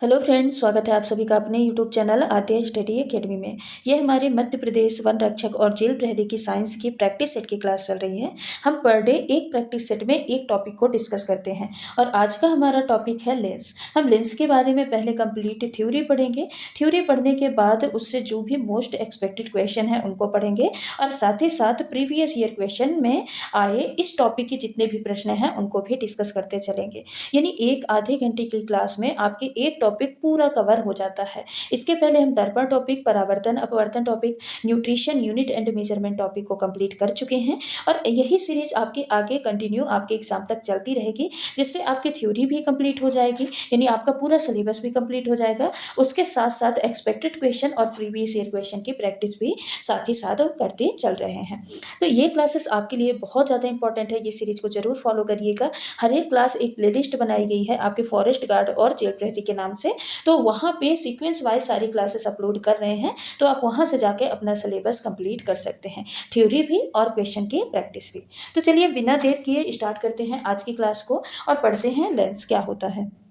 Hello friends, स्वागत है आप सभी का अपने यूट्यूब चैनल आद्या स्टडी एकेडमी में। यह हमारे मध्य प्रदेश वन रक्षक और जेल प्रहरी की साइंस की प्रैक्टिस सेट की क्लास चल रही है। हम पर डे एक प्रैक्टिस सेट में एक टॉपिक को डिस्कस करते हैं और आज का हमारा टॉपिक है लेंस। हम लेंस के बारे में पहले कंप्लीट थ्योरी पढ़ेंगे। थ्योरी पढ़ने के बाद उससे जो भी मोस्ट एक्सपेक्टेड क्वेश्चन है उनको पढ़ेंगे और साथ ही साथ प्रीवियस ईयर क्वेश्चन में आए इस टॉपिक के जितने भी प्रश्न हैं उनको भी डिस्कस करते चलेंगे। यानी एक आधे घंटे की क्लास में आपके एक टॉपिक पूरा कवर हो जाता है। इसके पहले हम दर्पण टॉपिक, परावर्तन अपवर्तन topic, nutrition unit and measurement topic को कंप्लीट कर चुके हैं और यही सीरीज आपके आगे कंटिन्यू आपके एग्जाम तक चलती रहेगी, जिससे आपकी थ्योरी भी कंप्लीट हो जाएगी, यानी आपका पूरा सिलेबस भी कंप्लीट हो जाएगा। उसके साथ साथ एक्सपेक्टेड क्वेश्चन और प्रीवियस ईयर क्वेश्चन की प्रैक्टिस भी साथ ही साथ करते चल रहे हैं। तो ये क्लासेस आपके लिए बहुत ज़्यादा इंपॉर्टेंट है, ये सीरीज को जरूर फॉलो करिएगा। हर एक क्लास एक प्लेलिस्ट बनाई गई है आपके फॉरेस्ट गार्ड और जेल प्रहरी के नाम से, तो वहाँ पे सीक्वेंस वाइज सारी क्लासेस अपलोड कर रहे हैं, तो आप वहाँ से जाके अपना सिलेबस कंप्लीट कर सकते हैं, थ्योरी भी और क्वेश्चन की प्रैक्टिस भी। तो चलिए बिना देर किए स्टार्ट करते हैं आज की क्लास को और पढ़ते हैं लेंस क्या होता है।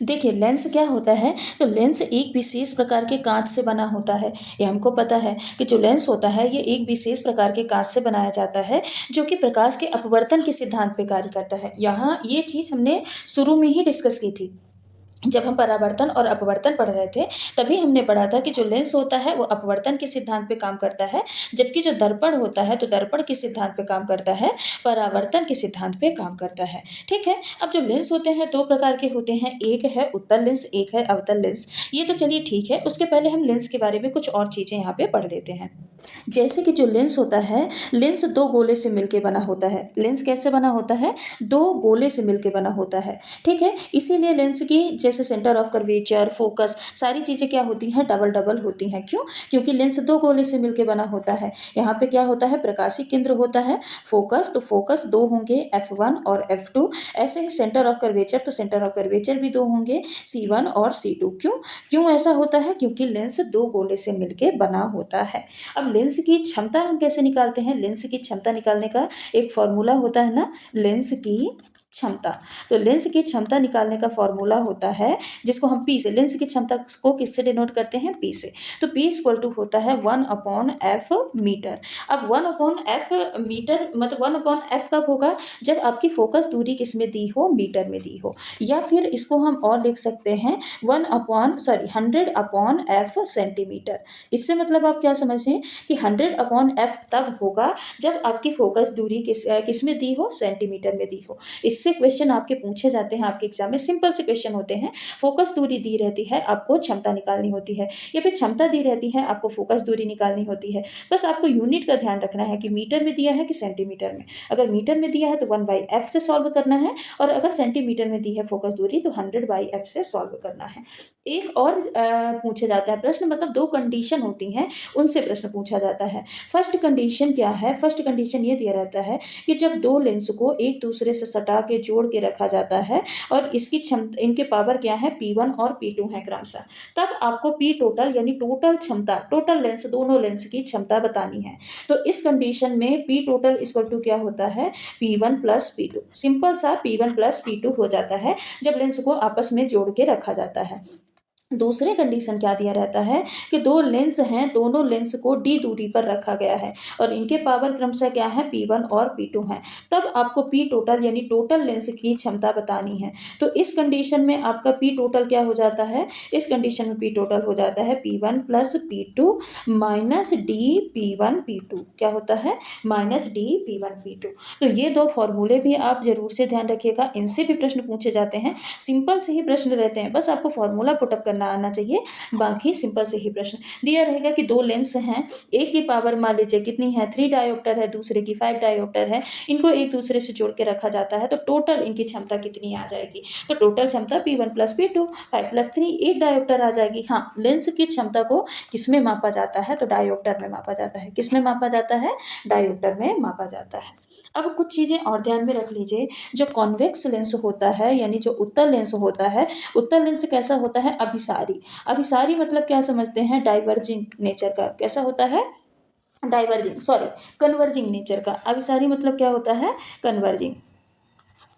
देखिए लेंस क्या होता है, तो लेंस एक विशेष प्रकार के कांच से बना होता है। ये हमको पता है कि जो लेंस होता है ये एक विशेष प्रकार के कांच से बनाया जाता है, जो कि प्रकाश के अपवर्तन के सिद्धांत पे कार्य करता है। यहाँ ये चीज़ हमने शुरू में ही डिस्कस की थी, जब हम परावर्तन और अपवर्तन पढ़ रहे थे तभी हमने पढ़ा था कि जो लेंस होता है वो अपवर्तन के सिद्धांत पे काम करता है, जबकि जो दर्पण होता है तो दर्पण के सिद्धांत पे काम करता है, परावर्तन के सिद्धांत पे काम करता है। ठीक है, अब जो लेंस होते हैं दो प्रकार के होते हैं, एक है उत्तल लेंस, एक है अवतल लेंस। ये तो चलिए ठीक है, उसके पहले हम लेंस के बारे में कुछ और चीज़ें यहाँ पे पढ़ लेते हैं। जैसे कि जो लेंस होता है, लेंस दो गोले से मिलके बना होता है। लेंस कैसे बना होता है, दो गोले से मिलके बना होता है। ठीक है, इसीलिए लेंस की जैसे सेंटर ऑफ कर्वेचर, फोकस, सारी चीज़ें क्या होती हैं, डबल डबल होती हैं। क्यों? क्योंकि लेंस दो गोले से मिलके बना होता है। यहाँ पे क्या होता है, प्रकाशीय केंद्र होता है, फोकस, तो फोकस दो होंगे, F1 और F2। ऐसे ही सेंटर ऑफ कर्वेचर, तो सेंटर ऑफ कर्वेचर भी दो होंगे, C1 और C2। क्यों क्यों ऐसा होता है? क्योंकि लेंस दो गोले से मिलके बना होता है। अब लेंस की क्षमता हम कैसे निकालते हैं, लेंस की क्षमता निकालने का एक फॉर्मूला होता है ना, लेंस की क्षमता। तो लेंस की क्षमता निकालने का फॉर्मूला होता है, जिसको हम पी से, लेंस की क्षमता को किससे डिनोट करते हैं, पी से। तो पी इक्वल टू होता है 1/f मीटर। अब 1/f मीटर मतलब 1/f कब होगा, जब आपकी फोकस दूरी किस में दी हो, मीटर में दी हो। या फिर इसको हम और लिख सकते हैं 100/f सेंटीमीटर। इससे मतलब आप क्या समझें कि 100/f तब होगा जब आपकी फोकस दूरी किस में दी हो, सेंटीमीटर में दी हो। इससे क्वेश्चन आपके पूछे जाते हैं आपके एग्जाम में, सिंपल से क्वेश्चन होते हैं। फोकस दूरी दी रहती है, आपको क्षमता निकालनी होती है, या फिर क्षमता दी रहती है, आपको फोकस दूरी निकालनी होती है। बस आपको यूनिट का ध्यान रखना है कि मीटर में दिया है कि सेंटीमीटर में। अगर मीटर में दिया है तो 1/f से सॉल्व करना है, और अगर सेंटीमीटर में दी है फोकस दूरी तो 100/f से सॉल्व करना है। एक और पूछे जाता है प्रश्न, मतलब दो कंडीशन होती हैं उनसे प्रश्न पूछा जाता है। फर्स्ट कंडीशन क्या है, फर्स्ट कंडीशन ये दिया रहता है कि जब दो लेंस को एक दूसरे से सटा के जोड़ के रखा जाता है और इसकी क्षमता, इनके पावर क्या है, P1 और P2 है क्रमशः, तब आपको P टोटल यानी टोटल क्षमता, टोटल लेंस, दोनों लेंस की क्षमता बतानी है। तो इस कंडीशन में P टोटल इक्वल टू क्या होता है, P1 प्लस P2। सिंपल सा P1 प्लस P2 हो जाता है जब लेंस को आपस में जोड़ के रखा जाता है। दूसरे कंडीशन क्या दिया रहता है कि दो लेंस हैं, दोनों लेंस को d दूरी पर रखा गया है और इनके पावर क्रमशः क्या है, P1 और P2 हैं। तब आपको P टोटल यानी टोटल लेंस की क्षमता बतानी है। तो इस कंडीशन में आपका P टोटल क्या हो जाता है, इस कंडीशन में P टोटल हो जाता है P1 plus P2 minus D P1 P2। क्या होता है, माइनस D P1 P2। तो ये दो फॉर्मूले भी आप जरूर से ध्यान रखिएगा, इनसे भी प्रश्न पूछे जाते हैं। सिंपल से ही प्रश्न रहते हैं, बस आपको फॉर्मूला पुटअप करना आना चाहिए, बाकी सिंपल से ही प्रश्न दिया रहेगा कि दो लेंस हैं, एक की पावर मान लीजिए कितनी है, 3 डायोप्टर है, दूसरे की 5 डायोप्टर है, इनको एक दूसरे से जोड़ के रखा जाता है, तो टोटल इनकी क्षमता कितनी आ जाएगी, तो टोटल क्षमता P1 plus P2, 5 plus 3 8 dioptre आ जाएगी। हाँ, लेंस की क्षमता को किसमें मापा जाता है, तो डायोप्टर में मापा जाता है। किसमें मापा जाता है, डायोप्टर में मापा जाता है। अब कुछ चीज़ें और ध्यान में रख लीजिए, जो कॉन्वेक्स लेंस होता है यानी जो उत्तल लेंस होता है, उत्तल लेंस कैसा होता है, अभिसारी। अभिसारी मतलब क्या समझते हैं, डाइवर्जिंग नेचर का। कैसा होता है, डाइवर्जिंग, सॉरी, कन्वर्जिंग नेचर का। अभिसारी मतलब क्या होता है, कन्वर्जिंग।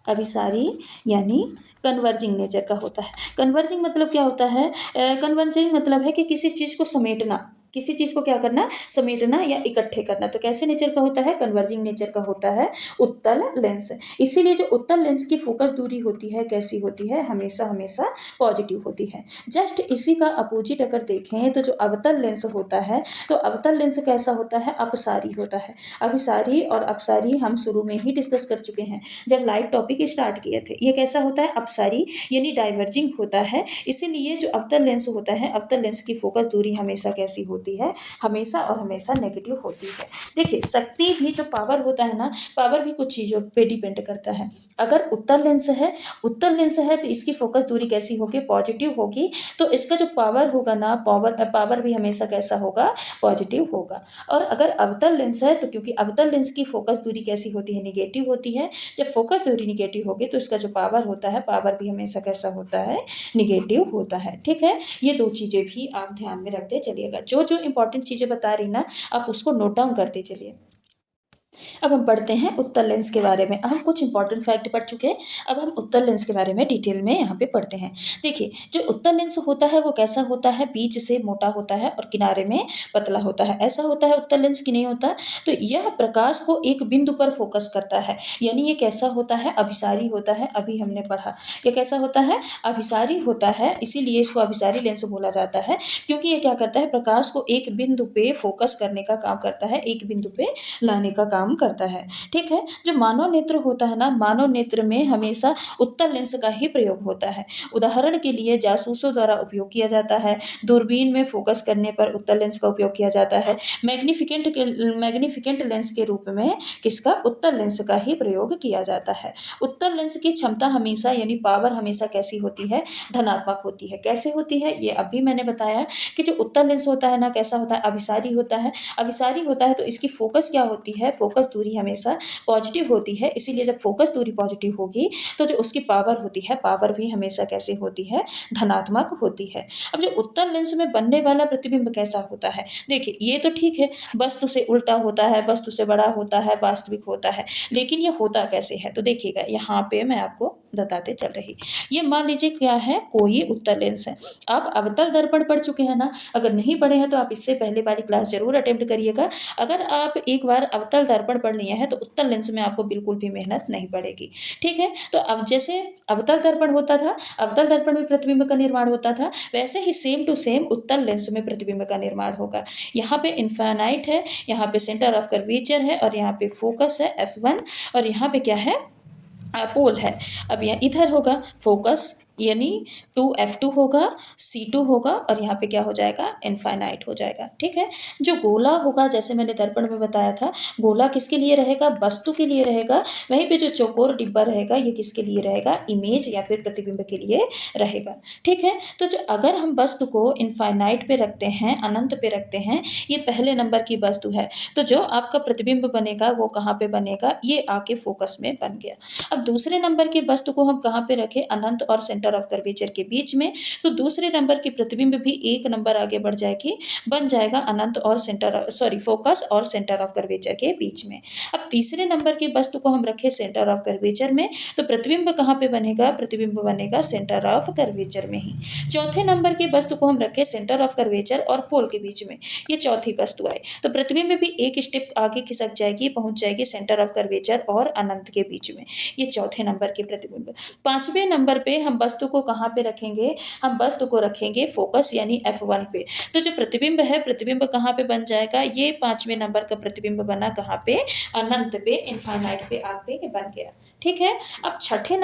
अभिसारी यानी कन्वर्जिंग नेचर का होता है। कन्वर्जिंग मतलब क्या होता है? कन्वर्जिंग मतलब है कि किसी चीज़ को समेटना, किसी चीज़ को क्या करना? समेटना या इकट्ठे करना। तो कैसे नेचर का होता है? कन्वर्जिंग नेचर का होता है उत्तल लेंस। इसीलिए जो उत्तल लेंस की फोकस दूरी होती है कैसी होती है? हमेशा हमेशा पॉजिटिव होती है। जस्ट इसी का अपोजिट अगर देखें तो जो अवतल लेंस होता है, तो अवतल लेंस कैसा होता है? अपसारी होता है। अभिसारी और अपसारी हम शुरू में ही डिस्कस कर चुके हैं जब लाइव टॉपिक स्टार्ट किए थे। ये कैसा होता है? अपसारी यानी डाइवर्जिंग होता है। इसीलिए जो अवतल लेंस होता है, अवतल लेंस की फोकस दूरी हमेशा कैसी होती है? हमेशा और हमेशा नेगेटिव होती है। देखिए, शक्ति भी जो पावर होता है ना, पावर भी कुछ चीज़ों पे डिपेंड करता है। अगर उत्तल लेंस है तो इसकी फोकस दूरी कैसी होगी? पॉजिटिव होगी। तो इसका जो पावर होगा ना, पावर भी हमेशा कैसा होगा? पॉजिटिव होगा। और अगर अवतल लेंस है तो क्योंकि अवतल लेंस की फोकस दूरी कैसी होती है? निगेटिव होती है। जब फोकस दूरी निगेटिव होगी तो इसका जो पावर होता है, पावर भी हमेशा कैसा होता है? निगेटिव होता है। ठीक है, ये दो चीज़ें भी आप ध्यान में रखते चलिएगा। जो जो इंपॉर्टेंट चीज़ें बता रही ना, आप उसको नोट डाउन करते चलिए। अब हम पढ़ते हैं उत्तल लेंस के बारे में। अब हम कुछ इंपॉर्टेंट फैक्ट पढ़ चुके हैं, अब हम उत्तल लेंस के बारे में डिटेल में यहाँ पे पढ़ते हैं। देखिए, जो उत्तल लेंस होता है वो कैसा होता है? बीच से मोटा होता है और किनारे में पतला होता है। ऐसा होता है उत्तल लेंस की नहीं होता। तो यह प्रकाश को एक बिंदु पर फोकस करता है, यानी ये कैसा होता है? अभिसारी होता है। अभी हमने पढ़ा ये कैसा होता है? अभिसारी होता है। इसीलिए इसको अभिसारी लेंस बोला जाता है, क्योंकि ये क्या करता है? प्रकाश को एक बिंदु पे फोकस करने का काम करता है, एक बिंदु पे लाने का काम करता है। ठीक है, जो मानव नेत्र होता है ना, मानव नेत्र में हमेशा उत्तल लेंस का ही प्रयोग होता है। उदाहरण के लिए जासूसों द्वारा उपयोग किया जाता है, दूरबीन में फोकस करने पर उत्तल लेंस का उपयोग किया जाता है। मैग्निफिकेंट लेंस के रूप में किसका? उत्तल लेंस का ही प्रयोग किया जाता है। उत्तल लेंस की क्षमता हमेशा यानी पावर हमेशा कैसी होती है? धनात्मक होती है। कैसे होती है? ये अभी मैंने बताया कि जो उत्तल लेंस होता है ना, कैसा होता है? अभिसारी होता है। अभिसारी होता है तो इसकी फोकस क्या होती है? फोकस दूरी हमेशा पॉजिटिव होती है। इसीलिए जब फोकस दूरी पॉजिटिव होगी तो जो उसकी पावर होती है, पावर भी हमेशा कैसे होती है? धनात्मक होती है। अब जो उत्तल लेंस में बनने वाला प्रतिबिंब कैसा होता है? देखिए, ये तो ठीक है, वस्तु से उल्टा होता है, वस्तु से बड़ा होता है, वास्तविक होता है, लेकिन ये होता कैसे है? तो देखिएगा, यहाँ पे मैं आपको बताते चल रही। ये मान लीजिए क्या है? कोई उत्तल लेंस है। आप अवतल दर्पण पढ़ चुके हैं ना? अगर नहीं पढ़े हैं तो आप इससे पहले वाली क्लास जरूर अटेम्प्ट करिएगा। अगर आप एक बार अवतल दर्पण पढ़ लिए हैं तो उत्तल लेंस में आपको बिल्कुल भी मेहनत नहीं पड़ेगी। ठीक है, तो अब जैसे अवतल दर्पण होता था, अवतल दर्पण में प्रतिबिंब का निर्माण होता था, वैसे ही सेम टू सेम उत्तल लेंस में प्रतिबिंब का निर्माण होगा। यहाँ पे इन्फाइनाइट है, यहाँ पे सेंटर ऑफ कर्वेचर है और यहाँ पे फोकस है F1 और यहाँ पे क्या है? पोल है। अब यहाँ इधर होगा फोकस यानी 2F2 होगा, C2 होगा और यहाँ पे क्या हो जाएगा? इनफाइनाइट हो जाएगा। ठीक है, जो गोला होगा जैसे मैंने दर्पण में बताया था, गोला किसके लिए रहेगा? वस्तु के लिए रहेगा। वहीं पे जो चौकोर डिब्बा रहेगा ये किसके लिए रहेगा? इमेज या फिर प्रतिबिंब के लिए रहेगा। ठीक है, तो जो अगर हम वस्तु को इनफाइनाइट पे रखते हैं, अनंत पे रखते हैं, ये पहले नंबर की वस्तु है, तो जो आपका प्रतिबिंब बनेगा वो कहाँ पे बनेगा? ये आके फोकस में बन गया। अब दूसरे नंबर की वस्तु को हम कहाँ पे रखें? अनंत और सेंटर ऑफ कर्वेचर के बीच में, तो दूसरे नंबर की प्रतिबिंब भी एक नंबर आगे बढ़ जाएगी, बन जाएगा अनंत और फोकस और सेंटर ऑफ कर्वेचर के बीच में। अब तीसरे नंबर की वस्तु को हम रखें सेंटर ऑफ कर्वेचर में, तो प्रतिबिंब कहाँ पे बनेगा? प्रतिबिंब बनेगा सेंटर ऑफ कर्वेचर में ही। चौथे नंबर की वस्तु को हम रखें सेंटर ऑफ कर्वेचर और पोल के बीच में, ये चौथी वस्तु है, तो प्रतिबिंब भी एक स्टेप आगे खिसक जाएगी, पहुंच जाएगी सेंटर ऑफ कर्वेचर और अनंत के बीच में, ये चौथे नंबर के प्रतिबिंब। पांचवें नंबर पे हम वस्तु को कहाँ पे रखेंगे? हम वस्तु को रखेंगे फोकस यानी F1 पे। तो जो प्रतिबिंब है, प्रतिबिंब कहाँ पे बन जाएगा? ये पांचवें नंबर का प्रतिबिंब बना कहाँ पे? अनंत पे, इनफाइनाइट पे आके बन गया। ठीक है, अब छठे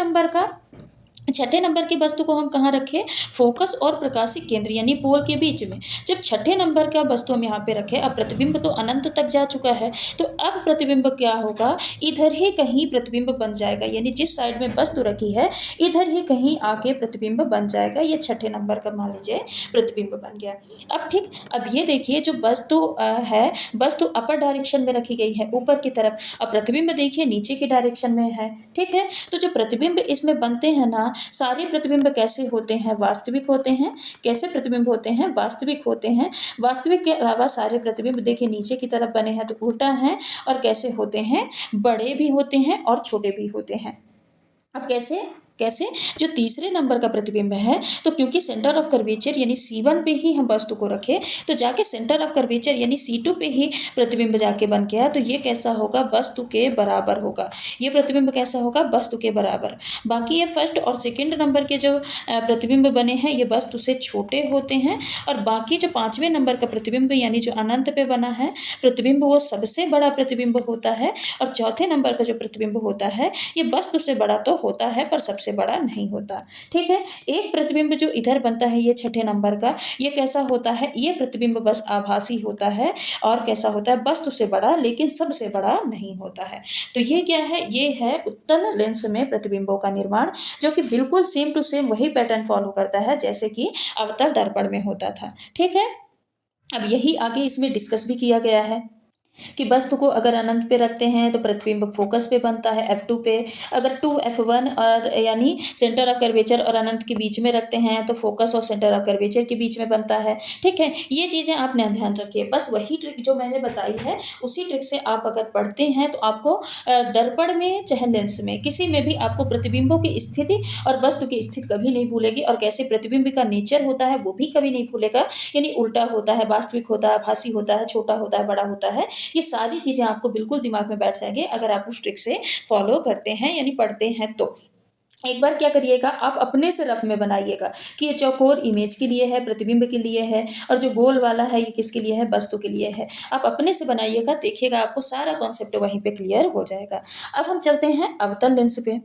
नंबर की वस्तु को हम कहाँ रखें? फोकस और प्रकाशिक केंद्र यानी पोल के बीच में। जब छठे नंबर का वस्तु हम यहाँ पे रखें, अब प्रतिबिंब तो अनंत तक जा चुका है, तो अब प्रतिबिंब क्या होगा? इधर ही कहीं प्रतिबिंब बन जाएगा, यानी जिस साइड में वस्तु रखी है इधर ही कहीं आके प्रतिबिंब बन जाएगा। ये छठे नंबर का मान लीजिए प्रतिबिंब बन गया। अब ठीक, अब ये देखिए जो वस्तु है, वस्तु अपर डायरेक्शन में रखी गई है ऊपर की तरफ, अब प्रतिबिंब देखिए नीचे की डायरेक्शन में है। ठीक है, तो जो प्रतिबिंब इसमें बनते हैं ना, सारे प्रतिबिंब कैसे होते हैं? वास्तविक होते हैं। कैसे प्रतिबिंब होते हैं? वास्तविक होते हैं। वास्तविक के अलावा सारे प्रतिबिंब देखिए नीचे की तरफ बने हैं तो उल्टा है, और कैसे होते हैं? बड़े भी होते हैं और छोटे भी होते हैं। अब कैसे कैसे जो तीसरे नंबर का प्रतिबिंब है, तो क्योंकि सेंटर ऑफ कर्वेचर यानी C1 पे ही हम वस्तु को रखें, तो जाके सेंटर ऑफ कर्वेचर यानी C2 पे ही प्रतिबिंब जाके बन गया, तो ये कैसा होगा, वस्तु के बराबर होगा। ये प्रतिबिंब कैसा होगा, वस्तु के बराबर। बाकी ये फर्स्ट और सेकंड नंबर के जो प्रतिबिंब बने हैं ये वस्तु से छोटे होते हैं, और बाकी जो पांचवें नंबर का प्रतिबिंब यानी जो अनंत पे बना है प्रतिबिंब वो सबसे बड़ा प्रतिबिंब होता है, और चौथे नंबर का जो प्रतिबिंब होता है ये वस्तु से बड़ा तो होता है पर सबसे बड़ा नहीं होता। ठीक है, एक प्रतिबिंब जो इधर बनता है ये छठे नंबर का, ये कैसा होता है, ये प्रतिबिंब बस आभासी होता है, और कैसा होता है, वस्तु से बड़ा लेकिन सबसे बड़ा नहीं होता है। तो ये क्या है, ये है उत्तल लेंस में प्रतिबिंबों का निर्माण, जो कि बिल्कुल सेम टू सेम वही पैटर्न फॉलो करता है जैसे कि अवतल दर्पण में होता था। ठीक है, अब यही आगे इसमें डिस्कस भी किया गया है कि वस्तु को अगर अनंत पे रखते हैं तो प्रतिबिंब फोकस पे बनता है F2 पे, अगर 2F1 और यानी सेंटर ऑफ कर्वेचर और अनंत के बीच में रखते हैं तो फोकस और सेंटर ऑफ कर्वेचर के बीच में बनता है। ठीक है, ये चीज़ें आपने ध्यान रखिए, बस वही ट्रिक जो मैंने बताई है उसी ट्रिक से आप अगर पढ़ते हैं तो आपको दर्पण में चाहे लेंस में किसी में भी आपको प्रतिबिंबों की स्थिति और वस्तु की स्थिति कभी नहीं भूलेगी, और कैसे प्रतिबिंब का नेचर होता है वो भी कभी नहीं भूलेगा, यानी उल्टा होता है, वास्तविक होता है, आभासी होता है, छोटा होता है, बड़ा होता है, ये सारी चीज़ें आपको बिल्कुल दिमाग में बैठ जाएंगे अगर आप उस ट्रिक से फॉलो करते हैं यानी पढ़ते हैं तो। एक बार क्या करिएगा, आप अपने से रफ में बनाइएगा कि ये चौकोर इमेज के लिए है, प्रतिबिंब के लिए है, और जो गोल वाला है ये किसके लिए है, वस्तु के लिए है। आप अपने से बनाइएगा, देखिएगा आपको सारा कॉन्सेप्ट वहीं पे क्लियर हो जाएगा। अब हम चलते हैं अवतल लेंस पे।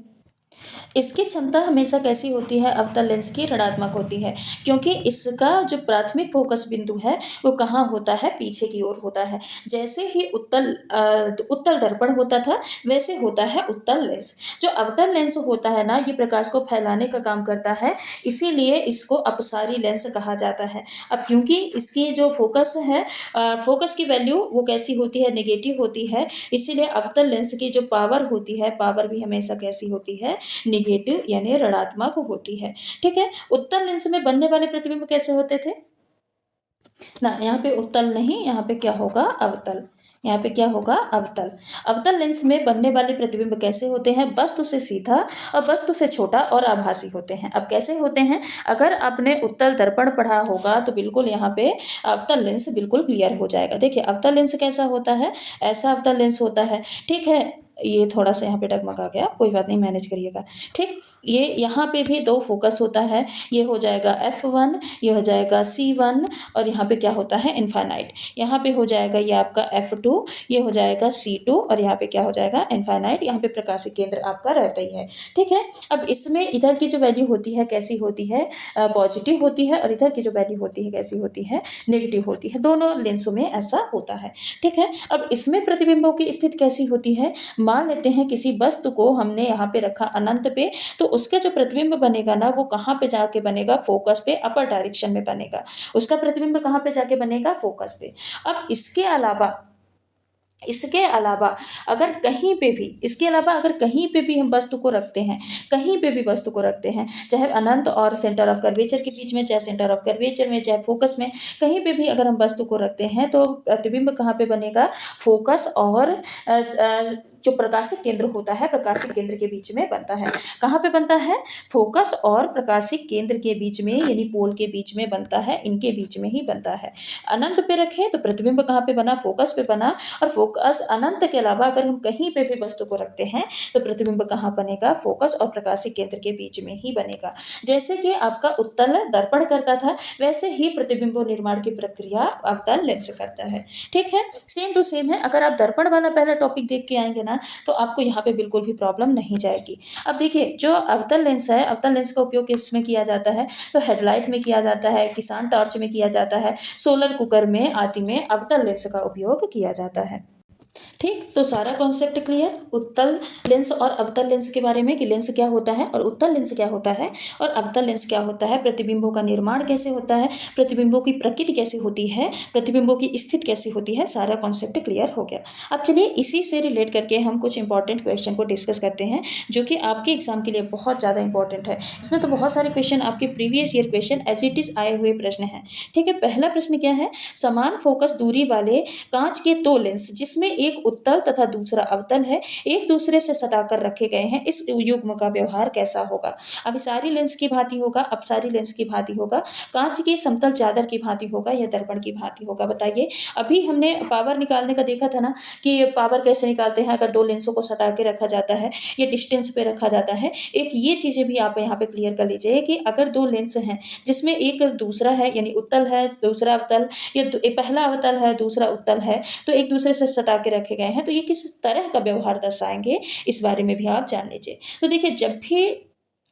इसकी क्षमता हमेशा कैसी होती है, अवतल लेंस की ऋणात्मक होती है, क्योंकि इसका जो प्राथमिक फोकस बिंदु है वो कहाँ होता है, पीछे की ओर होता है। जैसे ही उत्तल दर्पण होता था वैसे होता है उत्तल लेंस। जो अवतल लेंस होता है ना ये प्रकाश को फैलाने का काम करता है, इसीलिए इसको अपसारी लेंस कहा जाता है। अब क्योंकि इसकी जो फोकस है, फोकस की वैल्यू वो कैसी होती है, नेगेटिव होती है, इसीलिए अवतल लेंस की जो पावर होती है, पावर भी हमेशा कैसी होती है, निगेटिव यानी ऋणात्मक होती है। ठीक है, उत्तल लेंस में बनने वाले प्रतिबिंब कैसे होते थे ना, यहाँ पे उत्तल नहीं, यहाँ पे क्या होगा, अवतल। यहाँ पे क्या होगा, अवतल। अवतल लेंस में बनने वाले प्रतिबिंब कैसे होते हैं, वस्तु से सीधा और वस्तु से छोटा और आभासी होते हैं। अब कैसे होते हैं, अगर आपने उत्तल दर्पण पढ़ा होगा तो बिल्कुल यहाँ पे अवतल लेंस बिल्कुल क्लियर हो जाएगा। देखिए अवतल लेंस कैसा होता है, ऐसा अवतल लेंस होता है। ठीक है, ये थोड़ा सा यहाँ पे डगमगा गया, कोई बात नहीं, मैनेज करिएगा। ठीक, ये यहाँ पे भी दो फोकस होता है, ये हो जाएगा F1, ये हो जाएगा C1, और यहाँ पे क्या होता है, इनफाइनाइट। यहाँ पे हो जाएगा ये आपका F2, ये हो जाएगा C2, और यहाँ पे क्या हो जाएगा, इनफाइनाइट। यहाँ पे प्रकाशिक केंद्र आपका रहता ही है। ठीक है, अब इसमें इधर की जो वैल्यू होती है कैसी होती है, पॉजिटिव होती है, और इधर की जो वैल्यू होती है कैसी होती है, नेगेटिव होती है। दोनों लेंसों में ऐसा होता है। ठीक है, अब इसमें प्रतिबिंबों की स्थिति कैसी होती है, मान लेते हैं किसी वस्तु को हमने यहाँ पे रखा अनंत पे, तो उसका जो प्रतिबिंब बनेगा ना वो कहाँ पे जाके बनेगा, फोकस पे, अपर डायरेक्शन में बनेगा। उसका प्रतिबिंब कहाँ पे जाके बनेगा, फोकस पे। अब इसके अलावा अगर कहीं पे भी, इसके अलावा अगर कहीं पे भी हम वस्तु को रखते हैं, कहीं पे भी वस्तु को रखते हैं, चाहे अनंत और सेंटर ऑफ कर्वेचर के बीच में, चाहे सेंटर ऑफ कर्वेचर में, चाहे फोकस में, कहीं पे भी अगर हम वस्तु को रखते हैं तो प्रतिबिंब कहाँ पे बनेगा, फोकस और जो प्रकाशिक केंद्र होता है, प्रकाशिक केंद्र के बीच में बनता है। कहाँ पे बनता है, फोकस और प्रकाशिक केंद्र के बीच में, यानी पोल के बीच में बनता है, इनके बीच में ही बनता है। अनंत पे रखें तो प्रतिबिंब कहाँ पे बना, फोकस पे बना, और फोकस अनंत के अलावा अगर हम कहीं पे भी वस्तु को रखते हैं तो प्रतिबिंब कहाँ बनेगा, फोकस और प्रकाशिक केंद्र के बीच में ही बनेगा। जैसे कि आपका उत्तल दर्पण करता था वैसे ही प्रतिबिंबों निर्माण की प्रक्रिया अवतल लेंस करता है। ठीक है, सेम टू सेम है। अगर आप दर्पण वाला पहला टॉपिक देख के आएंगे ना तो आपको यहाँ पे बिल्कुल भी प्रॉब्लम नहीं जाएगी। अब देखिए जो अवतल लेंस है, अवतल लेंस का उपयोग किसमें किया जाता है, तो हेडलाइट में किया जाता है, किसान टॉर्च में किया जाता है, सोलर कुकर में आदि में अवतल लेंस का उपयोग किया जाता है। ठीक, तो सारा कॉन्सेप्ट क्लियर उत्तल लेंस और अवतल लेंस के बारे में कि लेंस क्या होता है और उत्तल लेंस क्या होता है और अवतल लेंस क्या होता है, प्रतिबिंबों का निर्माण कैसे होता है, प्रतिबिंबों की प्रकृति कैसे होती है, प्रतिबिंबों की स्थिति कैसी होती है, सारा कॉन्सेप्ट क्लियर हो गया। अब चलिए इसी से रिलेट करके हम कुछ इंपॉर्टेंट क्वेश्चन को डिस्कस करते हैं जो कि आपके एग्जाम के लिए बहुत ज़्यादा इंपॉर्टेंट है। इसमें तो बहुत सारे क्वेश्चन आपके previous year question as it is आए हुए प्रश्न हैं। ठीक है, पहला प्रश्न क्या है, समान फोकस दूरी वाले कांच के दो लेंस जिसमें एक एक उत्तल तथा दूसरा अवतल है, एक दूसरे से सटाकर रखे गए हैं, इस युग्म का व्यवहार कैसा होगा? अभिसारी लेंस की भांति होगा, अपसारी लेंस की भांति होगा, कांच की समतल चादर की भांति होगा या दर्पण की भांति होगा? बताइए। अभी हमने पावर निकालने का देखा था ना कि पावर कैसे निकालते हैं, अगर दो लेंसों को सटा के रखा जाता है या डिस्टेंस पे रखा जाता है। एक ये चीज़ें भी आप यहाँ पे क्लियर कर लीजिए कि अगर दो लेंस हैं जिसमें एक दूसरा है यानी उत्तल है, दूसरा अवतल, या पहला अवतल है, दूसरा उत्तल है, तो एक दूसरे से सटा के रखे गए हैं, तो ये किस तरह का व्यवहार दर्शाएंगे, इस बारे में भी आप जान लीजिए। तो देखिए, जब भी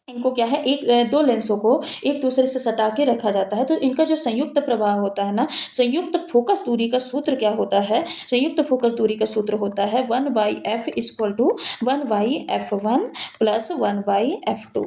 इनको क्या है, दो लेंसों को एक दूसरे से सटा के रखा जाता है, तो इनका जो संयुक्त प्रभाव होता है ना, संयुक्त फोकस दूरी का सूत्र क्या होता है? संयुक्त फोकस दूरी का सूत्र होता है 1/f equal to 1/f1 plus 1/f2।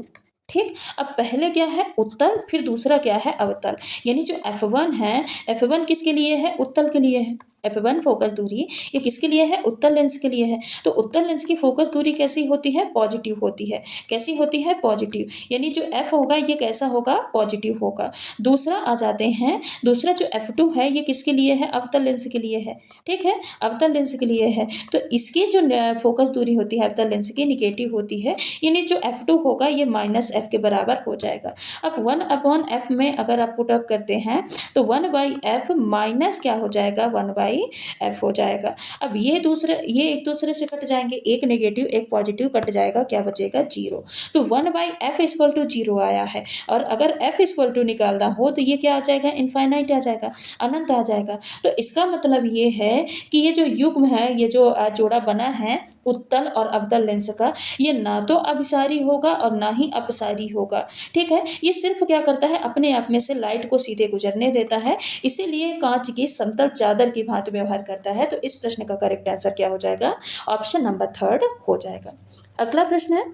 ठीक। अब पहले क्या है, उत्तल, फिर दूसरा क्या है, अवतल। यानी जो F1 है, F1 किसके लिए है? उत्तल के लिए है। F1 फोकस दूरी ये किसके लिए है? उत्तल लेंस के लिए है। तो उत्तल लेंस की फोकस दूरी कैसी होती है? पॉजिटिव होती है। कैसी होती है? पॉजिटिव। यानी जो F होगा ये कैसा होगा? पॉजिटिव होगा। दूसरा आ जाते हैं, दूसरा जो F2 है ये किसके लिए है? अवतल लेंस के लिए है। ठीक है, अवतल लेंस के लिए है। तो इसकी जो फोकस दूरी होती है अवतल लेंस की, निगेटिव होती है, यानी जो F2 होगा ये -f के बराबर हो जाएगा। अब 1/f में अगर आप पुट अप करते हैं तो 1/f माइनस क्या हो जाएगा? 1/f हो जाएगा। अब ये एक दूसरे से कट जाएंगे, एक नेगेटिव एक पॉजिटिव कट जाएगा, क्या बचेगा? 0। तो 1/f इक्वल टू 0 आया है, और अगर f इक्वल टू निकालना हो तो ये क्या आ जाएगा? इनफाइनाइट आ जाएगा, अनंत आ जाएगा। तो इसका मतलब ये है कि ये जो युग्म है, ये जो जोड़ा बना है उत्तल और अवतल लेंस का, ये ना तो अभिसारी होगा और ना ही अपसारी होगा। ठीक है, ये सिर्फ क्या करता है, अपने आप में से लाइट को सीधे गुजरने देता है, इसीलिए कांच की समतल चादर की भांति व्यवहार करता है। तो इस प्रश्न का करेक्ट आंसर क्या हो जाएगा? ऑप्शन नंबर 3 हो जाएगा। अगला प्रश्न है,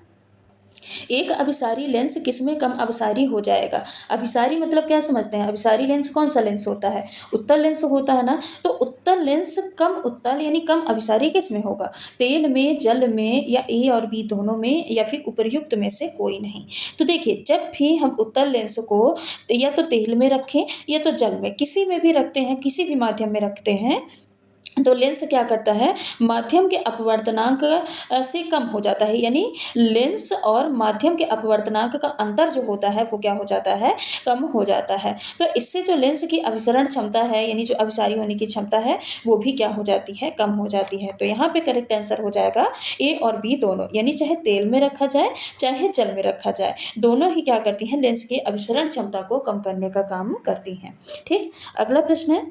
एक अभिसारी लेंस किसमें कम अभिसारी हो जाएगा? अभिसारी मतलब क्या समझते हैं? अभिसारी लेंस कौन सा लेंस होता है? उत्तल लेंस होता है ना। तो उत्तल लेंस कम उत्तल यानी कम अभिसारी किसमें होगा? तेल में, जल में, या ए और बी दोनों में, या फिर उपर्युक्त में से कोई नहीं। तो देखिए, जब भी हम उत्तल लेंस को या तो तेल में रखें या तो जल में, किसी में भी रखते हैं, किसी भी माध्यम में रखते हैं, तो लेंस क्या करता है? माध्यम के अपवर्तनांक से कम हो जाता है, यानी लेंस और माध्यम के अपवर्तनांक का अंतर जो होता है वो क्या हो जाता है? कम हो जाता है। तो इससे जो लेंस की अभिसरण क्षमता है, यानी जो अभिसारी होने की क्षमता है, वो भी क्या हो जाती है? कम हो जाती है। तो यहाँ पे करेक्ट आंसर हो जाएगा ए और बी दोनों, यानी चाहे तेल में रखा जाए चाहे जल में रखा जाए, दोनों ही क्या करती हैं? लेंस की अभिसरण क्षमता को कम करने का काम करती हैं। ठीक। अगला प्रश्न है,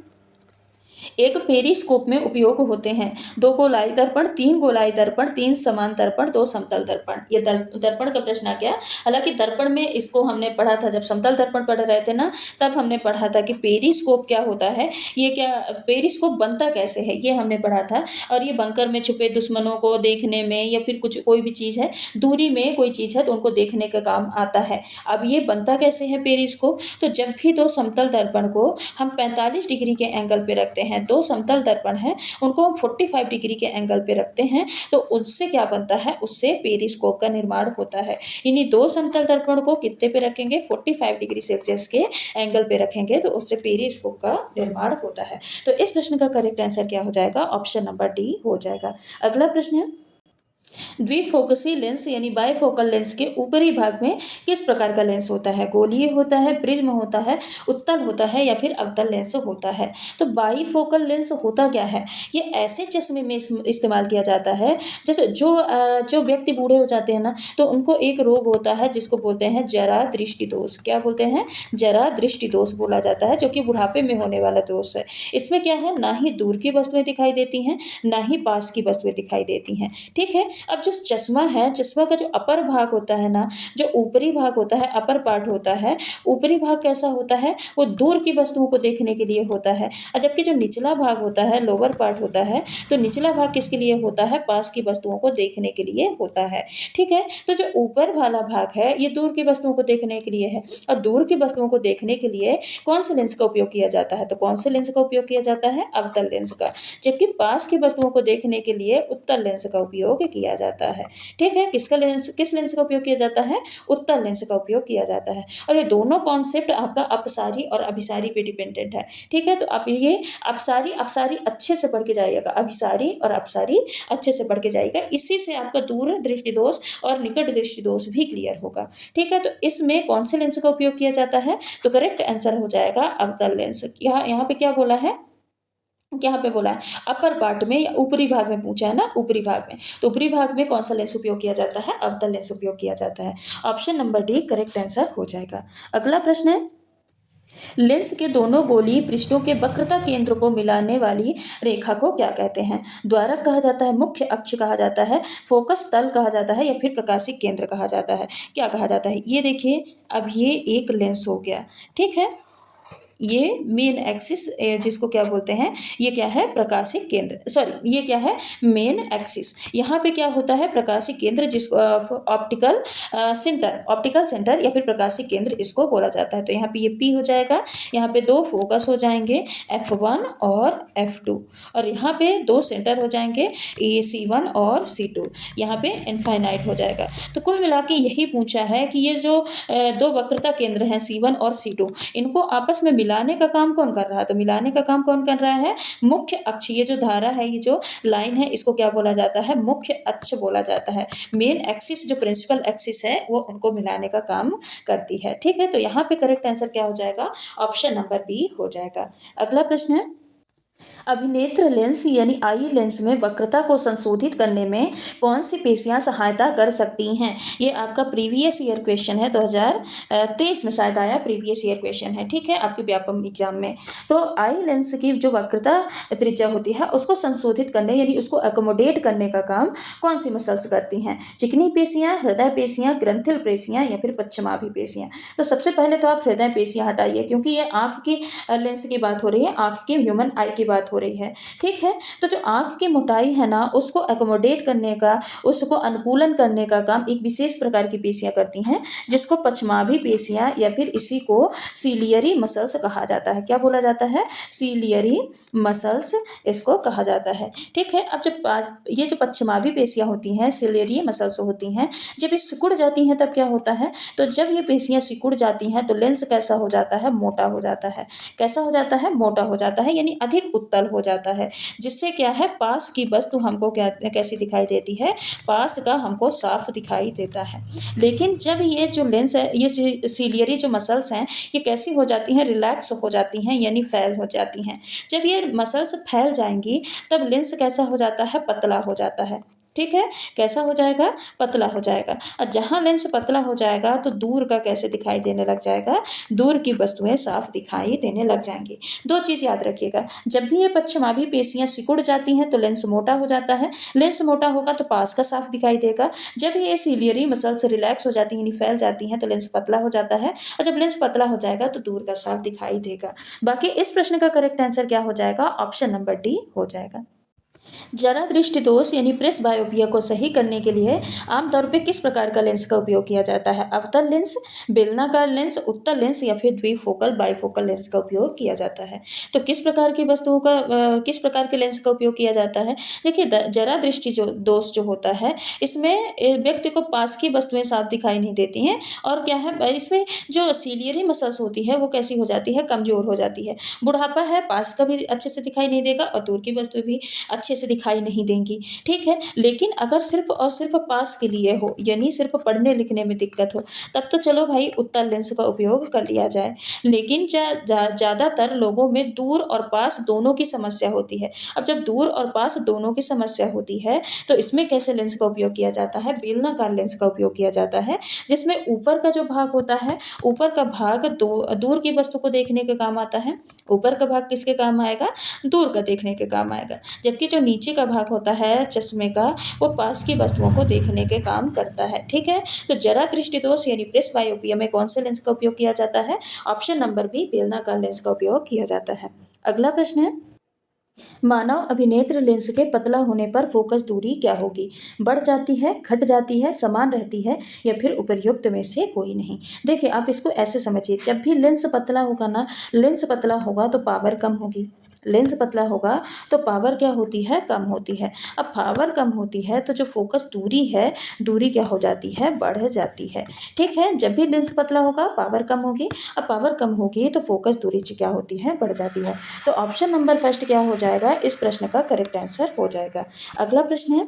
एक पेरिस्कोप में उपयोग होते हैं 2 गोलाई दर्पण, 3 गोलाई दर्पण, 3 समान दर्पण, 2 समतल दर्पण। ये दर्पण का प्रश्न आ गया। हालांकि दर्पण में इसको हमने पढ़ा था जब समतल दर्पण पढ़ रहे थे ना, तब हमने पढ़ा था कि पेरिस्कोप क्या होता है, ये क्या पेरिस्कोप बनता कैसे है, ये हमने पढ़ा था। और ये बंकर में छुपे दुश्मनों को देखने में, या फिर कुछ कोई भी चीज़ है, दूरी में कोई चीज़ है तो उनको देखने का काम आता है। अब ये बनता कैसे है पेरिस्कोप? तो जब भी दो समतल दर्पण को हम 45 डिग्री के एंगल पे रखते हैं, दो समतल दर्पण है उनको हम 45 डिग्री के एंगल पे रखते हैं, तो उससे क्या बनता है? उससे पेरिस्कोप का निर्माण होता है। यानी दो समतल दर्पण को कितने पे रखेंगे? 45 डिग्री सेल्सियस के एंगल पे रखेंगे, तो उससे पेरिस्कोप का निर्माण होता है। तो इस प्रश्न का करेक्ट आंसर क्या हो जाएगा? ऑप्शन नंबर डी हो जाएगा। अगला प्रश्न है, द्विफोकसी लेंस यानी बाइफोकल लेंस के ऊपरी भाग में किस प्रकार का लेंस होता है? गोलीय होता है, प्रिज्म होता है, उत्तल होता है, या फिर अवतल लेंस होता है? तो बाइफोकल लेंस होता क्या है? ये ऐसे चश्मे में इस्तेमाल किया जाता है, जैसे जो व्यक्ति बूढ़े हो जाते हैं ना, तो उनको एक रोग होता है जिसको बोलते हैं जरा दृष्टि दोष। क्या बोलते हैं? जरा दृष्टि दोष बोला जाता है, जो कि बुढ़ापे में होने वाला दोष है। इसमें क्या है, ना ही दूर की वस्तुएं दिखाई देती हैं, ना ही पास की वस्तुएं दिखाई देती हैं। ठीक है। अब जो चश्मा है, चश्मा का जो अपर भाग होता है ना, जो ऊपरी भाग होता है, अपर पार्ट होता है, ऊपरी भाग कैसा होता है? वो दूर की वस्तुओं को देखने के लिए होता है। और जबकि जो निचला भाग होता है, लोअर पार्ट होता है, तो निचला भाग किसके लिए होता है? पास की वस्तुओं को देखने के लिए होता है। ठीक है। तो जो ऊपर वाला भाग है ये दूर की वस्तुओं को देखने के लिए है, और दूर की वस्तुओं को देखने के लिए कौन से लेंस का उपयोग किया जाता है? तो कौन से लेंस का उपयोग किया जाता है? अवतल लेंस का। जबकि पास की वस्तुओं को देखने के लिए उत्तल लेंस का उपयोग किया किया जाता है। ठीक है, किस लेंस का उपयोग किया जाता है? उत्तल लेंस का उपयोग किया जाता है। और ये दोनों कॉन्सेप्ट आपका अपसारी और अभिसारी पे डिपेंडेंट है। ठीक है, तो आप ये अपसारी अपसारी अच्छे से पढ़ के जाइएगा, अभिसारी और अपसारी अच्छे से पढ़ के जाइएगा। इसी से आपका दूर दृष्टि दोष और निकट दृष्टि दोष भी क्लियर होगा। ठीक है, तो इसमें कौन से लेंस का उपयोग किया जाता है? तो करेक्ट आंसर हो जाएगा अवतल लेंस। यहाँ पे क्या बोला है? यहाँ पे बोला है अपर पार्ट में या ऊपरी भाग में पूछा है ना, ऊपरी भाग में, तो ऊपरी भाग में कौन सा लेंस उपयोग किया जाता है? अवतल लेंस उपयोग किया जाता है। Option number D correct answer हो जाएगा। अगला प्रश्न है, लेंस के दोनों गोलीय पृष्ठों के वक्रता केंद्र को मिलाने वाली रेखा को क्या कहते हैं? द्वारक कहा जाता है, मुख्य अक्ष कहा जाता है, फोकस तल कहा जाता है, या फिर प्रकाशिक केंद्र कहा जाता है? क्या कहा जाता है? ये देखिए, अब ये एक लेंस हो गया। ठीक है, ये मेन एक्सिस जिसको क्या बोलते हैं, ये क्या है? प्रकाशिक केंद्र, सॉरी ये क्या है? Main axis. यहाँ पे क्या होता है? प्रकाशिक केंद्र, जिसको ऑप्टिकल सेंटर या फिर प्रकाशिक केंद्र इसको बोला जाता है। तो यहाँ पे ये P हो जाएगा, यहाँ पे दो फोकस हो जाएंगे F1 और F2, और यहाँ पे दो सेंटर हो जाएंगे C1 और C2, यहाँ पे इनफाइनाइट हो जाएगा। तो कुल मिला के यही पूछा है कि ये जो दो वक्रता केंद्र हैं C1 और C2, इनको आपस में मिलाने का काम कौन कर रहा है? तो मिलाने का काम कौन कर रहा है? मुख्य अक्ष। ये जो धारा है, ये जो लाइन है, इसको क्या बोला जाता है? मुख्य अक्ष बोला जाता है। मेन एक्सिस जो प्रिंसिपल एक्सिस है वो उनको मिलाने का काम करती है। ठीक है, तो यहाँ पे करेक्ट आंसर क्या हो जाएगा? ऑप्शन नंबर बी हो जाएगा। अगला प्रश्न है, अभिनेत्र लेंस यानी आई लेंस में वक्रता को संशोधित करने में कौन सी पेशियां सहायता कर सकती हैं? ये आपका प्रीवियस ईयर क्वेश्चन है, 2023 में शायद आया प्रीवियस ईयर क्वेश्चन है। ठीक है, आपके व्यापम एग्जाम में। तो आई लेंस की जो वक्रता त्रिज्या होती है उसको संशोधित करने यानी उसको अकोमोडेट करने का काम कौन सी मसल्स करती हैं? चिकनी पेशियां, हृदय पेशियां, ग्रंथिल पेशियां, या फिर पश्चिमाभि पेशियां? तो सबसे पहले तो आप हृदय पेशियां हटाइए, क्योंकि ये आंख की लेंस की बात हो रही है, आंख की ह्यूमन आई की बात हो रही है। ठीक है, तो जो आंख की मोटाई है ना, उसको एकोमोडेट करने का, उसको अनुकूलन करने का काम एक विशेष प्रकार की पेशियां करती हैं, जिसको पश्चिमाभि पेशियां या फिर इसी को सीलियरी मसल्स कहा जाता है। क्या बोला जाता है? सीलियरी मसल्स इसको कहा जाता है। ठीक है, अब जब ये जो पश्चिमाभि पेशियां होती हैं, सीलियरी मसल्स होती हैं, जब ये सिकुड़ जाती हैं तब क्या होता है? तो जब ये पेशियां सिकुड़ जाती हैं तो लेंस कैसा हो जाता है? मोटा हो जाता है। कैसा हो जाता है? मोटा हो जाता है, यानी अधिक उत्तल हो जाता है, जिससे क्या है? पास की वस्तु हमको क्या कैसी दिखाई देती है? पास का हमको साफ दिखाई देता है। लेकिन जब ये जो लेंस है, ये सीलियरी जो मसल्स हैं, ये कैसी हो जाती हैं? रिलैक्स हो जाती हैं, यानी फैल हो जाती हैं। जब ये मसल्स फैल जाएंगी तब लेंस कैसा हो जाता है? पतला हो जाता है। ठीक है, कैसा हो जाएगा? पतला हो जाएगा। और जहाँ लेंस पतला हो जाएगा तो दूर का कैसे दिखाई देने लग जाएगा? दूर की वस्तुएं साफ दिखाई देने लग जाएंगी। दो चीज़ याद रखिएगा, जब भी ये पश्चिमाभि पेशियां सिकुड़ जाती हैं तो लेंस मोटा हो जाता है। लेंस मोटा होगा तो पास का साफ दिखाई देगा। जब ये सीलियरी मसल्स रिलैक्स हो जाती हैं यानी फैल जाती हैं तो लेंस पतला हो जाता है, और जब लेंस पतला हो जाएगा तो दूर का साफ दिखाई देगा। बाकी इस प्रश्न का करेक्ट आंसर क्या हो जाएगा? ऑप्शन नंबर डी हो जाएगा। जरा दृष्टि दोष यानी प्रेस बायोपिया को सही करने के लिए आमतौर पे किस प्रकार का लेंस का उपयोग किया जाता है? अवतल लेंस, बेलनाकार लेंस, उत्तल लेंस, या फिर द्विफोकल बाइफोकल लेंस का उपयोग किया जाता है? तो किस प्रकार की वस्तुओं का किस प्रकार के लेंस का उपयोग किया जाता है? देखिए, जरा दृष्टि जो दोष जो होता है, इसमें व्यक्ति को पास की वस्तुएं साफ दिखाई नहीं देती हैं, और क्या है, इसमें जो सीलियरी मसल्स होती है वो कैसी हो जाती है? कमजोर हो जाती है। बुढ़ापा है, पास का भी अच्छे से दिखाई नहीं देगा और दूर की वस्तु भी अच्छे से दिखाई नहीं देंगी। ठीक है, लेकिन अगर सिर्फ और सिर्फ पास के लिए हो, यानी सिर्फ पढ़ने लिखने में दिक्कत हो, तब तो चलो भाई उत्तल लेंस का उपयोग कर लिया जाए। लेकिन ज़्यादातर लोगों में दूर और पास दोनों की समस्या होती है। अब जब दूर और पास दोनों की समस्या होती है तो इसमें कैसे लेंस का उपयोग किया जाता है? बेलनाकार लेंस का उपयोग किया जाता है, जिसमें ऊपर का जो भाग होता है, ऊपर का भाग दूर की वस्तु को देखने के काम आता है। ऊपर का भाग किसके काम आएगा? दूर का देखने के काम आएगा। जबकि जो नीचे का भाग होता है चश्मे का, वो पास की वस्तुओं को देखने के काम करता है। ठीक है, तो जरा दृष्टि दोष यानी प्रेस बायोपिया में कौन से लेंस का उपयोग किया जाता है? ऑप्शन नंबर बी, बेलनाकार लेंस का उपयोग किया जाता है। अगला प्रश्न है, मानव अभिनेत्र लेंस के पतला होने पर फोकस दूरी क्या होगी? बढ़ जाती है, घट जाती है, समान रहती है, या फिर उपर्युक्त में से कोई नहीं? देखिए, आप इसको ऐसे समझिए, जब भी लेंस पतला होगा ना, लेंस पतला होगा तो पावर कम होगी। लेंस पतला होगा तो पावर क्या होती है, कम होती है। अब पावर कम होती है तो जो फोकस दूरी है, दूरी क्या हो जाती है, बढ़ जाती है। ठीक है, जब भी लेंस पतला होगा पावर कम होगी, अब पावर कम होगी तो फोकस दूरी क्या होती है, बढ़ जाती है। तो ऑप्शन नंबर फर्स्ट क्या हो जाएगा, इस प्रश्न का करेक्ट आंसर हो जाएगा। अगला प्रश्न है,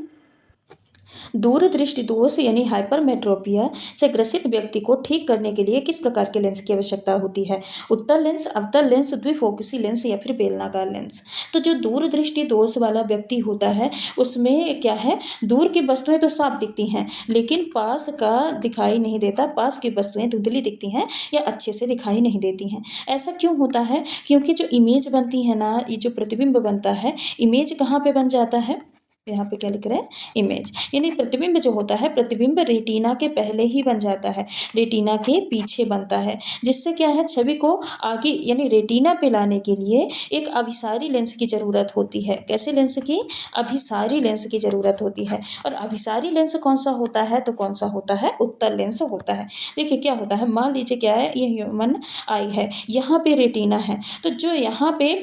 दूरदृष्टि दोष यानी हाइपरमेट्रोपिया से ग्रसित व्यक्ति को ठीक करने के लिए किस प्रकार के लेंस की आवश्यकता होती है। उत्तल लेंस, अवतल लेंस, द्विफोकसी लेंस या फिर बेलनाकार लेंस। तो जो दूरदृष्टि दोष वाला व्यक्ति होता है उसमें क्या है, दूर की वस्तुएं तो साफ दिखती हैं लेकिन पास का दिखाई नहीं देता, पास की वस्तुएं धुंधली दिखती हैं या अच्छे से दिखाई नहीं देती हैं। ऐसा क्यों होता है, क्योंकि जो इमेज बनती है ना, ये जो प्रतिबिंब बनता है, इमेज कहाँ पे बन जाता है, यहाँ पे क्या लिख रहे हैं, इमेज, यानी प्रतिबिंब जो होता है, प्रतिबिंब रेटिना के पहले ही बन जाता है, रेटिना के पीछे बनता है, जिससे क्या है, छवि को आगे यानी रेटिना पे लाने के लिए एक अभिसारी लेंस की ज़रूरत होती है। कैसे लेंस की, अभिसारी लेंस की ज़रूरत होती है। और अभिसारी लेंस कौन सा होता है, तो कौन सा होता है, उत्तल लेंस होता है। देखिए क्या होता है, मान लीजिए क्या है, ये ह्यूमन आई है, यहाँ पे रेटिना है, तो जो यहाँ पे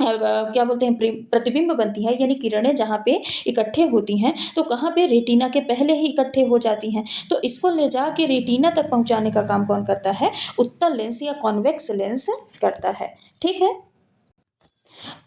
क्या बोलते हैं, प्रतिबिंब बनती है यानी किरणें जहाँ पे इकट्ठे होती हैं तो कहाँ पे, रेटिना के पहले ही इकट्ठे हो जाती हैं। तो इसको ले जा के रेटिना तक पहुँचाने का काम कौन करता है, उत्तल लेंस या कॉन्वेक्स लेंस करता है। ठीक है,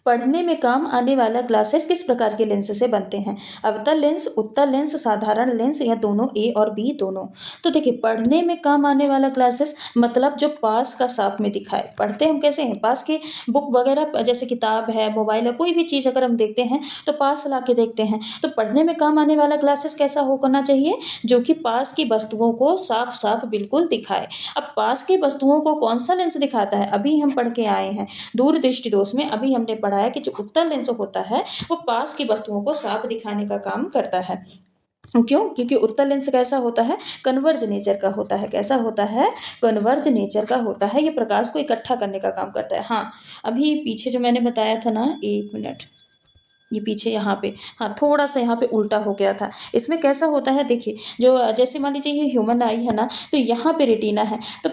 पढ़ने में काम आने वाला ग्लासेस किस प्रकार के लेंस से बनते हैं, अवतल लेंस, उत्तल लेंस, साधारण लेंस या दोनों, ए और बी दोनों। तो देखिए पढ़ने में काम आने वाला ग्लासेस मतलब जो पास का साफ में दिखाए। पढ़ते हम कैसे हैं, पास की बुक वगैरह जैसे किताब है, मोबाइल है, कोई भी चीज़ अगर हम देखते हैं तो पास ला के देखते हैं। तो पढ़ने में काम आने वाला ग्लासेस कैसा होना चाहिए, जो कि पास की वस्तुओं को साफ साफ बिल्कुल दिखाए। अब पास की वस्तुओं को कौन सा लेंस दिखाता है, अभी हम पढ़ के आए हैं दूरदृष्टि दोष में, अभी हमने पढ़ा है कि जो उत्तल लेंस होता है वो पास की वस्तुओं को साफ दिखाने का काम करता है। क्यों, क्योंकि उत्तल लेंस कैसा होता है, कन्वर्ज नेचर का होता है। कैसा होता है, कन्वर्ज नेचर का होता है, ये प्रकाश को इकट्ठा करने का काम करता है। हाँ, अभी पीछे जो मैंने बताया था ना, एक मिनट, ये पीछे यहाँ पे, हाँ थोड़ा सा यहाँ पे उल्टा हो गया था। इसमें कैसा होता है, देखिए जो जैसे मान लीजिए ये ह्यूमन आई है ना, तो यहाँ पे रेटिना है, तो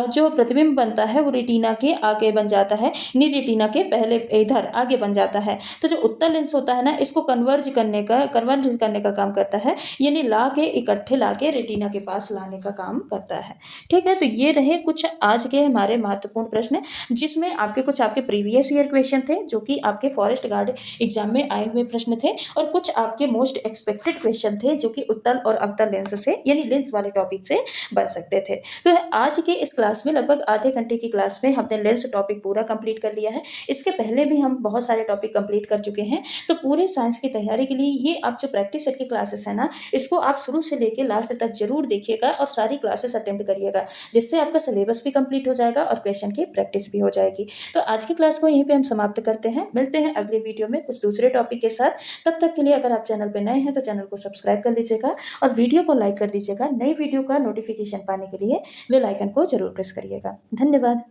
जो प्रतिबिंब बनता है वो रेटिना के आगे बन जाता है, नहीं रेटिना के पहले इधर आगे बन जाता है। तो जो उत्तल लेंस होता है ना, इसको कन्वर्ज करने का काम करता है, यानी ला के इकट्ठे ला के रेटिना के पास लाने का काम करता है। ठीक है, तो ये रहे कुछ आज के हमारे महत्वपूर्ण प्रश्न, जिसमें आपके कुछ आपके प्रीवियस ईयर क्वेश्चन थे जो कि आपके फॉरेस्ट गार्ड एग्जाम में आए हुए प्रश्न थे, और कुछ आपके मोस्ट एक्सपेक्टेड क्वेश्चन थे जो कि उत्तल और अवतल लेंस से यानी लेंस वाले टॉपिक से बन सकते थे। तो आज के इस क्लास में लगभग आधे घंटे की क्लास में हमने लेंस टॉपिक पूरा कंप्लीट कर लिया है। इसके पहले भी हम बहुत सारे टॉपिक कंप्लीट कर चुके हैं। तो पूरे साइंस की तैयारी के लिए ये आप जो प्रैक्टिस सेट की क्लासेस है ना, इसको आप शुरू से लेकर लास्ट तक जरूर देखिएगा और सारी क्लासेस अटेम्प्ट करिएगा, जिससे आपका सिलेबस भी कंप्लीट हो जाएगा और क्वेश्चन की प्रैक्टिस भी हो जाएगी। तो आज की क्लास को यहीं पे हम समाप्त करते हैं, मिलते हैं अगले वीडियो में कुछ दूसरे टॉपिक के साथ। तब तक के लिए अगर आप चैनल पर नए हैं तो चैनल को सब्सक्राइब कर लीजिएगा और वीडियो को लाइक कर दीजिएगा। नई वीडियो का नोटिफिकेशन पाने के लिए बेल आइकन को जरूर प्रेस करिएगा। धन्यवाद।